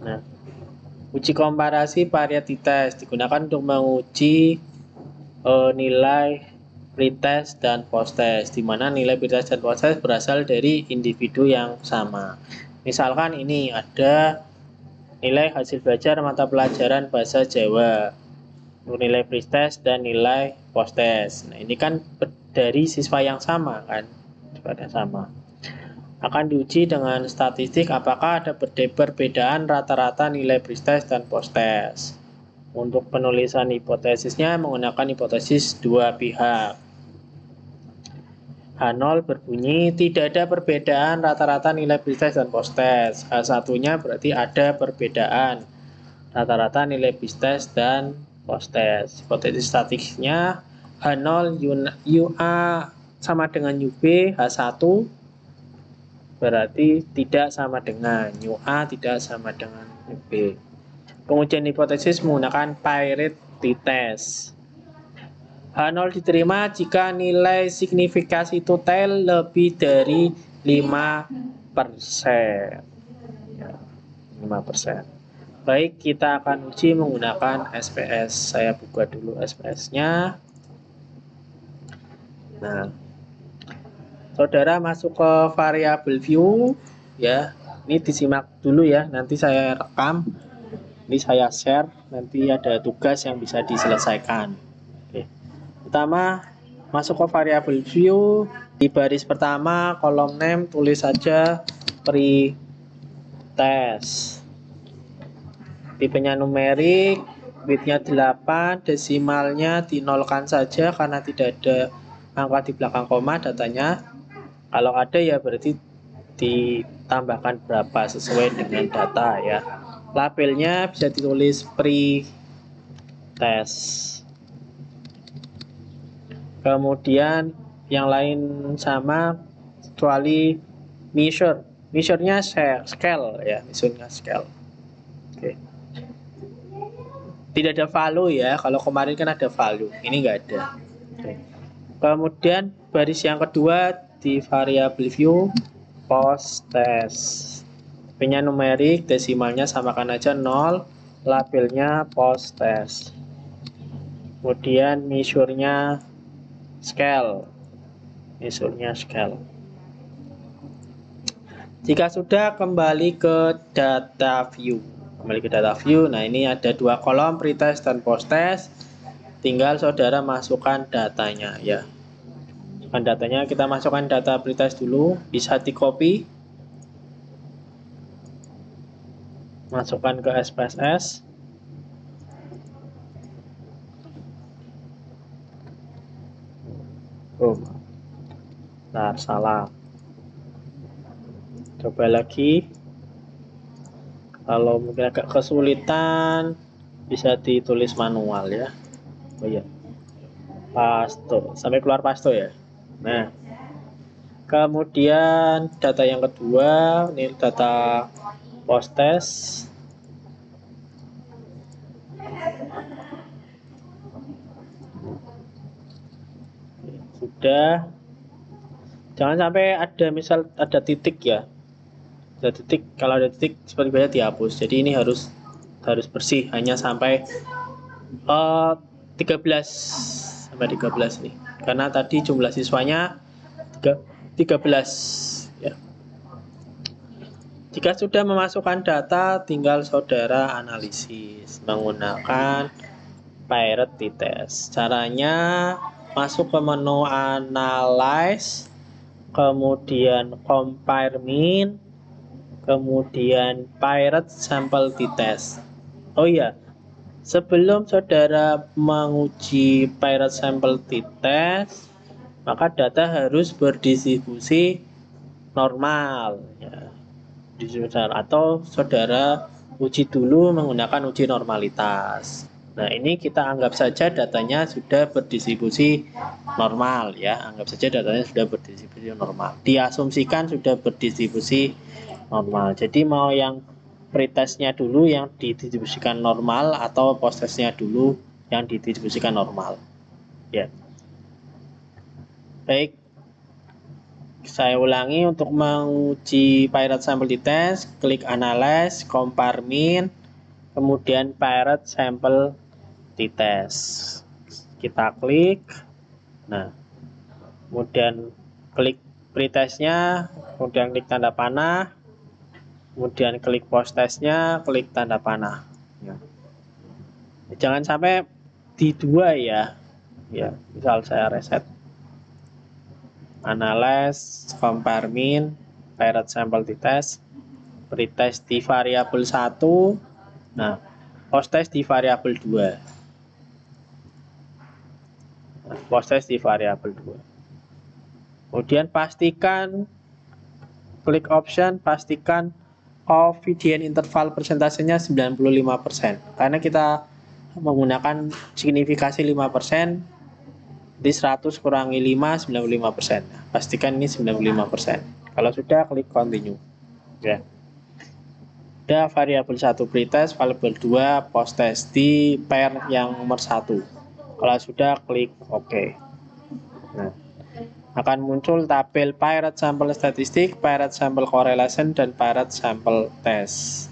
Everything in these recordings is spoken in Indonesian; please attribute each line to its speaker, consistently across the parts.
Speaker 1: Nah, uji komparasi varieties digunakan untuk menguji nilai pretest dan posttest, di mana nilai pretest dan posttest berasal dari individu yang sama. Misalkan ini ada nilai hasil belajar mata pelajaran bahasa Jawa, nilai pretest dan nilai posttest. Nah, ini kan dari siswa yang sama kan, pada sama. Akan diuji dengan statistik apakah ada perbedaan rata-rata nilai pretest dan posttest. Untuk penulisan hipotesisnya menggunakan hipotesis dua pihak. H0 berbunyi tidak ada perbedaan rata-rata nilai pretest dan posttest. H1-nya berarti ada perbedaan rata-rata nilai pretest dan posttest. Hipotesis statistiknya H0 UA sama dengan UB, H1 berarti tidak sama dengan UA tidak sama dengan UB. Pengujian hipotesis menggunakan parity test. H0 diterima jika nilai signifikasi total lebih dari 5%. Ya, 5%. Baik, kita akan uji menggunakan SPS. Saya buka dulu SPS-nya. Nah, saudara masuk ke variabel view, ya. Ini disimak dulu ya, nanti saya rekam. Ini saya share, nanti ada tugas yang bisa diselesaikan. Oke. Pertama, masuk ke variabel view, di baris pertama kolom name tulis saja pretest. Tipenya numerik, bitnya 8, desimalnya dinolkan saja karena tidak ada angka di belakang koma datanya. Kalau ada ya berarti ditambahkan berapa sesuai dengan data ya. Labelnya bisa ditulis pretest. Kemudian yang lain sama kecuali measure. Measure-nya scale ya, measure-nya scale. Oke. Tidak ada value ya. Kalau kemarin kan ada value, ini enggak ada. Oke. Kemudian baris yang kedua di variabel view posttest. P-nya numerik, desimalnya samakan aja 0, labelnya posttest. Kemudian measure-nya scale. Measure-nya scale. Jika sudah, kembali ke data view. Kembali ke data view. Nah, ini ada dua kolom, pretest dan posttest. Tinggal saudara masukkan datanya ya. Masukkan datanya, kita masukkan data pretest dulu, bisa di copy. Masukkan ke SPSS. Nah, salah. Coba lagi. Kalau mungkin agak kesulitan, bisa ditulis manual ya. Oh iya. Pasto, sampai keluar pasto ya. Nah, kemudian data yang kedua, ini data posttest. Sudah. Jangan sampai ada misal ada titik ya. Ada titik, kalau ada titik seperti biasa dihapus. Jadi ini harus bersih hanya sampai 13 sampai 13 nih. Karena tadi jumlah siswanya 13 ya. Jika sudah memasukkan data, tinggal saudara analisis menggunakan parity test. Caranya masuk ke menu analyze, kemudian compare mean, kemudian parity sample test. Oh iya, sebelum saudara menguji parity sample test, maka data harus berdistribusi normal ya. Atau saudara uji dulu menggunakan uji normalitas. Nah, ini kita anggap saja datanya sudah berdistribusi normal ya. Anggap saja datanya sudah berdistribusi normal. Diasumsikan sudah berdistribusi normal. Jadi mau yang pretestnya dulu yang didistribusikan normal atau posttestnya dulu yang didistribusikan normal. Ya. Baik. Saya ulangi, untuk menguji Pirate Sample T-Test, klik Analyze, Compare Mean, kemudian Pirate Sample T-Test. Kita klik. Nah, kemudian klik pretestnya, kemudian klik tanda panah, kemudian klik post-testnya, klik tanda panah. Ya. Jangan sampai di dua ya. Ya, misal saya reset. Analyze, compare mean, Pirate Sample T-Test, pretest di variabel 1, nah, post-test di variabel 2. Nah, post-test di variabel 2. Kemudian pastikan, klik option, pastikan confidence interval persentasenya 95%. Karena kita menggunakan signifikasi 5%, di 100 kurangi 5, 95%. Pastikan ini 95%. Kalau sudah, klik continue. Ya. Ada variabel 1 pretest, variabel 2 post-test di pair yang nomor 1. Kalau sudah, klik OK. Nah, akan muncul tabel Pirate Sample Statistik, Pirate Sample Correlation, dan Pirate Sample Test.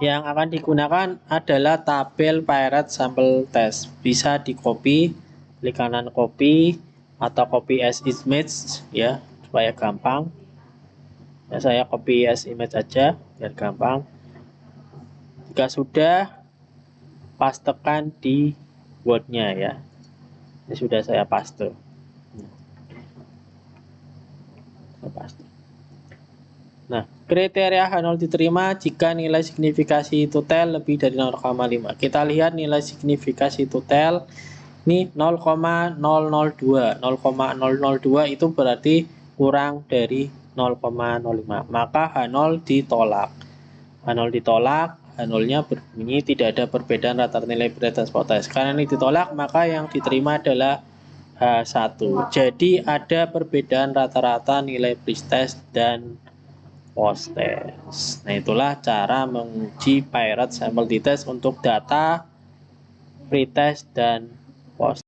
Speaker 1: Yang akan digunakan adalah tabel Pirate Sample Test. Bisa di copy, klik kanan copy atau copy as image ya, supaya gampang. Ya, saya copy as image aja biar gampang. Jika sudah, pastekan di Word-nya ya. Ini sudah saya paste. Nah, kriteria H0 diterima jika nilai signifikasi total lebih dari 0,5. Kita lihat nilai signifikasi total ini 0,002. 0,002 itu berarti kurang dari 0,05. Maka H0 ditolak. H0 ditolak, H0-nya berbunyi tidak ada perbedaan rata-rata nilai pretest post-test. Karena ini ditolak, maka yang diterima adalah H1. Jadi ada perbedaan rata-rata nilai pretest dan post-test. Nah, itulah cara menguji Pirate Sample T-Test untuk data pretest dan post-test.